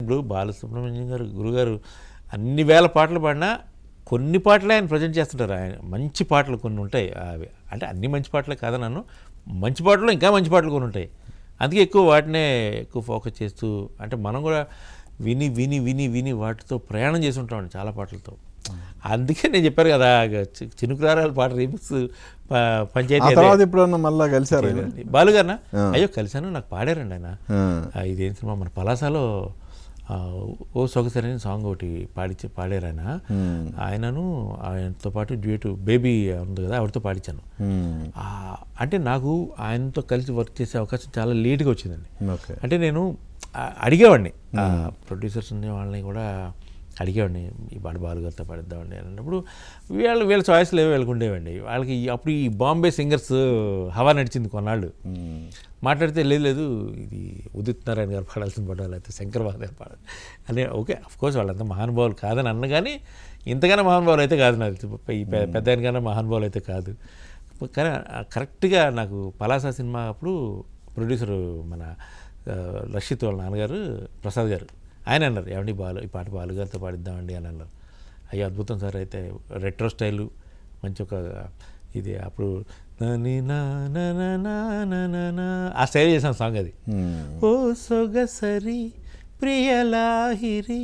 ఇప్పుడు బాలసుబ్రహ్మణ్యం గారు గురుగారు అన్ని వేల పాటలు పాడినా కొన్ని పాటలే ఆయన ప్రజెంట్ చేస్తుంటారు. ఆయన మంచి పాటలు కొన్ని ఉంటాయి, అవి అంటే అన్ని మంచి పాటలే కాదన్నాను, మంచి పాటలు ఇంకా మంచి పాటలు కొన్ని ఉంటాయి. అందుకే ఎక్కువ వాటినే ఎక్కువ ఫోకస్ చేస్తూ, అంటే మనం కూడా విని విని విని విని వాటితో ప్రయాణం చేసి ఉంటామండి చాలా పాటలతో. అందుకే నేను చెప్పారు కదా, చినుకురారాల పాట రీమిక్స్ పంచాయతీ ఎప్పుడన్నా మళ్ళీ కలిసారు బాలుగారినా? అయ్యో కలిశాను, నాకు పాడారండి ఆయన. ఇదేం సినిమా, మన పలాసాలో ఓ సొగసరి సాంగ్ ఒకటి పాడారు ఆయన. ఆయనను ఆయనతో పాటు డ్యూయట్ బేబీ ఉంది కదా, ఆవిడతో పాడించాను. అంటే నాకు ఆయనతో కలిసి వర్క్ చేసే అవకాశం చాలా లేట్గా వచ్చిందండి. అంటే నేను అడిగేవాడిని, ప్రొడ్యూసర్స్ వాళ్ళని కూడా అడిగేవాడిని, ఈ పాట బాలుగారితో పాడిద్దామండి అన్నప్పుడు వీళ్ళ చాయిస్లు ఏవో వీళ్ళకి ఉండేవండి. వాళ్ళకి అప్పుడు ఈ బాంబే సింగర్స్ హవా నడిచింది కొన్నాళ్ళు. మాట్లాడితే లేదు ఇది ఉదిత్ నారాయణ గారు పాడాల్సిన పాట, లేకపోతే శంకర్ మహాదేవ్ గారు పాడాలి అని. ఓకే, అఫ్కోర్స్ వాళ్ళంతా మహానుభావులు కాదని అన్న, కానీ ఇంతకన్నా మహానుభావులు అయితే కాదు, నాకు ఈ పెద్ద ఆయనకన్నా మహానుభావులు అయితే కాదు. కానీ కరెక్ట్గా నాకు పలాసా సినిమా అప్పుడు ప్రొడ్యూసరు మన రషీద్ వాళ్ళ నాన్నగారు ప్రసాద్ గారు, ఆయన అన్నారు, ఏమండి ఈ పాట బాలుగారితో పాడిద్దామండి అని అన్నారు. అయ్యో అద్భుతం సార్, అయితే రెట్రో స్టైలు మంచి ఒక ఇది అప్పుడు ఆ స్టైల్ చేసాం సాంగ్ అది. ఓ సొగసరి ప్రియలాహిరి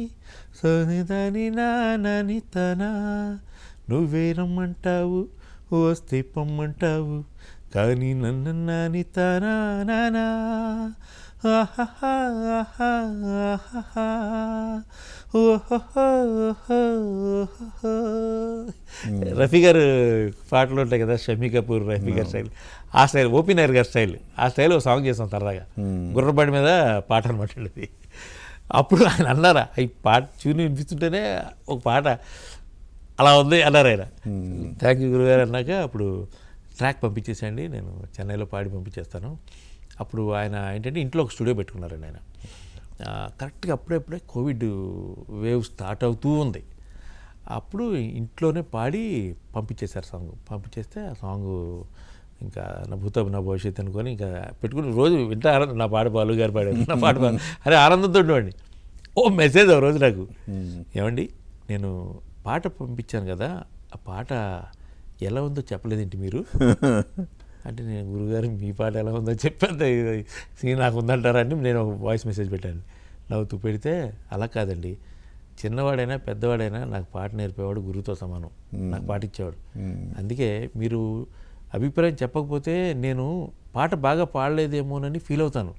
సోనిదని నాని తనా, నువ్వే రమ్మంటావు వస్తే పొమ్మంటావు కానీ నన్ను నాని తనా నానా. రఫీ గారు పాటలు ఉంటాయి కదా, షమీ కపూర్ రఫీ గారి స్టైల్, ఆ స్టైల్, ఓపీ నాయర్ గారి స్టైల్, ఆ స్టైల్ ఒక సాంగ్ చేసాం సరదాగా, గుర్రబండి మీద పాట అనమాట అది. అప్పుడు ఆయన అన్నారా, ఈ పాట చూని వినిపిస్తుంటేనే ఒక పాట అలా ఉంది అన్నారు ఆయన. థ్యాంక్ యూ గురుగారు అన్నాక అప్పుడు ట్రాక్ పంపించేసండి, నేను చెన్నైలో పాడి పంపించేస్తాను. అప్పుడు ఆయన ఏంటంటే ఇంట్లో ఒక స్టూడియో పెట్టుకున్నారండి ఆయన. కరెక్ట్గా అప్పుడే కోవిడ్ వేవ్ స్టార్ట్ అవుతూ ఉంది. అప్పుడు ఇంట్లోనే పాడి పంపించేశారు సాంగ్. పంపించేస్తే ఆ సాంగ్ ఇంకా నా భూతం నా భవిష్యత్తు అనుకొని ఇంకా పెట్టుకుని రోజు వింటా నా పాట బాలు గారు పాడారు, నా పాట అరే ఆనందంతో ఉండేవాడిని. ఓ మెసేజ్ ఒక రోజు నాకు, ఏమండి నేను పాట పంపించాను కదా, ఆ పాట ఎలా ఉందో చెప్పలేదేంటి మీరు అంటే, నేను గురుగారు మీ పాట ఎలా ఉందో చెప్పేంత సీన్ నాకు ఉందంటారా అని నేను ఒక వాయిస్ మెసేజ్ పెట్టాను. నవ్వుతూ పెడితే, అలా కాదండి, చిన్నవాడైనా పెద్దవాడైనా నాకు పాట నేర్పేవాడు గురువుతో సమానం, నాకు పాట ఇచ్చేవాడు. అందుకే మీరు అభిప్రాయం చెప్పకపోతే నేను పాట బాగా పాడలేదేమోనని ఫీల్ అవుతాను.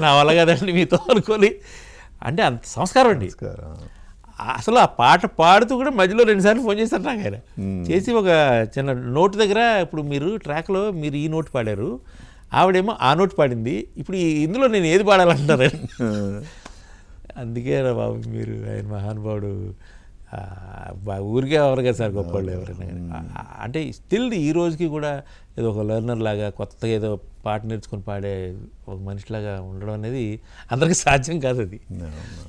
నా వల్ల కదండి మీతో అనుకోని, అంటే అంత సంస్కారం అండి. అసలు ఆ పాట పాడుతూ కూడా మధ్యలో 2 సార్లు ఫోన్ చేశారు నాకు ఆయన. చేసి ఒక చిన్న నోట్ దగ్గర, ఇప్పుడు మీరు ట్రాక్లో మీరు ఈ నోట్ పాడారు, ఆవిడేమో ఆ నోట్ పాడింది, ఇప్పుడు ఇందులో నేను ఏది పాడాలంటారు. అందుకే రా బాబు మీరు, ఆయన మహానుభావుడు, ఊరికే ఎవరు కదా సార్ గొప్పవాళ్ళు ఎవరైనా. అంటే స్టిల్ ఈ రోజుకి కూడా ఏదో ఒక లెర్నర్ లాగా కొత్తగా ఏదో పాట నేర్చుకొని పాడే ఒక మనిషిలాగా ఉండడం అనేది అందరికీ సాధ్యం కాదు అది.